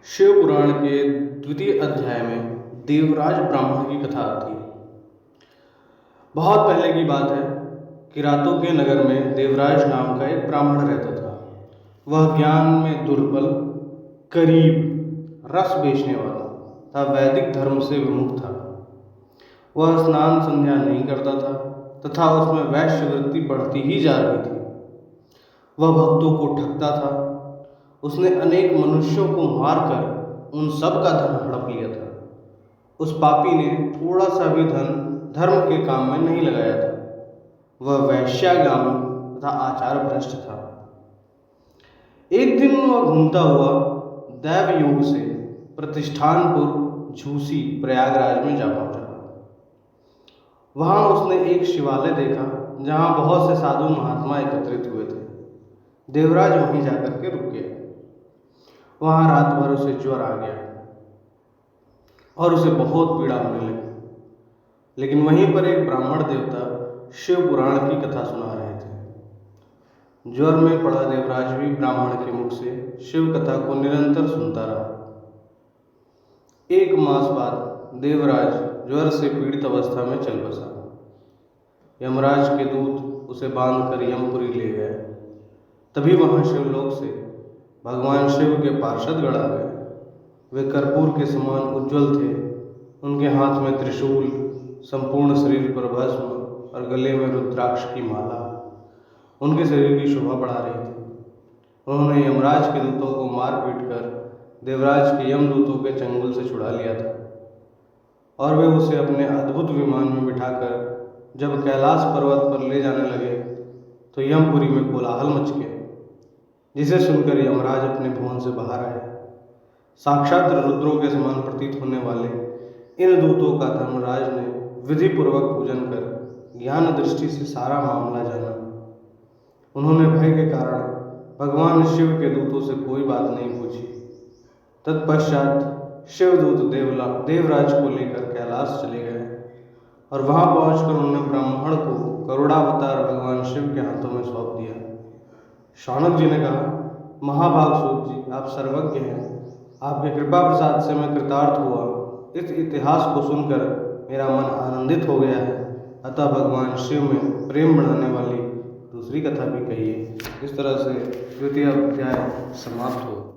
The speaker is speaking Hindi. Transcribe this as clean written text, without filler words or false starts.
शिव पुराण के द्वितीय अध्याय में देवराज ब्राह्मण की कथा आती है। बहुत पहले की बात है कि रातों के नगर में देवराज नाम का एक ब्राह्मण रहता था। वह ज्ञान में दुर्बल, गरीब, रस बेचने वाला था, वैदिक धर्म से विमुख था। वह स्नान संध्या नहीं करता था तथा उसमें वैश्य वृत्ति बढ़ती ही जा रही थी। वह भक्तों को ठगता था। उसने अनेक मनुष्यों को मारकर उन सब का धन हड़प लिया था। उस पापी ने थोड़ा सा भी धन धर्म के काम में नहीं लगाया था। वह वैश्यागामी तथा आचार भ्रष्ट था। एक दिन वह घूमता हुआ दैव योग से प्रतिष्ठानपुर झूसी प्रयागराज में जा पहुंचा। वहां उसने एक शिवालय देखा जहां बहुत से साधु महात्मा एकत्रित हुए थे। देवराज वहीं जाकर के रुक गया। वहां रात भर उसे ज्वर आ गया और उसे बहुत पीड़ा होने लगी। लेकिन वहीं पर एक ब्राह्मण देवता शिव पुराण की कथा सुना रहे थे। ज्वर में पड़ा देवराज भी ब्राह्मण के मुख से शिव कथा को निरंतर सुनता रहा। एक मास बाद देवराज ज्वर से पीड़ित अवस्था में चल बसा। यमराज के दूत उसे बांधकर यमपुरी ले गए। तभी वहां शिवलोक से भगवान शिव के पार्षद गण आ गए। वे कर्पूर के समान उज्ज्वल थे। उनके हाथ में त्रिशूल, संपूर्ण शरीर पर भस्म और गले में रुद्राक्ष की माला उनके शरीर की शोभा बढ़ा रही थी। उन्होंने यमराज के दूतों को मार पीट कर देवराज के यमदूतों के चंगुल से छुड़ा लिया था और वे उसे अपने अद्भुत विमान में बिठाकर जब कैलाश पर्वत पर ले जाने लगे तो यमपुरी में कोलाहल मच गया, जिसे सुनकर यमराज अपने भवन से बाहर आए। साक्षात रुद्रों के समान प्रतीत होने वाले इन दूतों का धर्मराज ने विधि पूर्वक पूजन कर ज्ञान दृष्टि से सारा मामला जाना। उन्होंने भय के कारण भगवान शिव के दूतों से कोई बात नहीं पूछी। तत्पश्चात शिवदूत देवराज को लेकर कैलाश चले गए और वहां पहुंचकर उन्होंने ब्राह्मण को करुणावतार भगवान शिव के हाथों में सौंप दिया। शौनक जी ने कहा, महाभागसूत जी, आप सर्वज्ञ हैं। आपके कृपा प्रसाद से मैं कृतार्थ हुआ। इस इतिहास को सुनकर मेरा मन आनंदित हो गया है। अतः भगवान शिव में प्रेम बढ़ाने वाली दूसरी कथा भी कहिए। इस तरह से द्वितीय अध्याय समाप्त हो।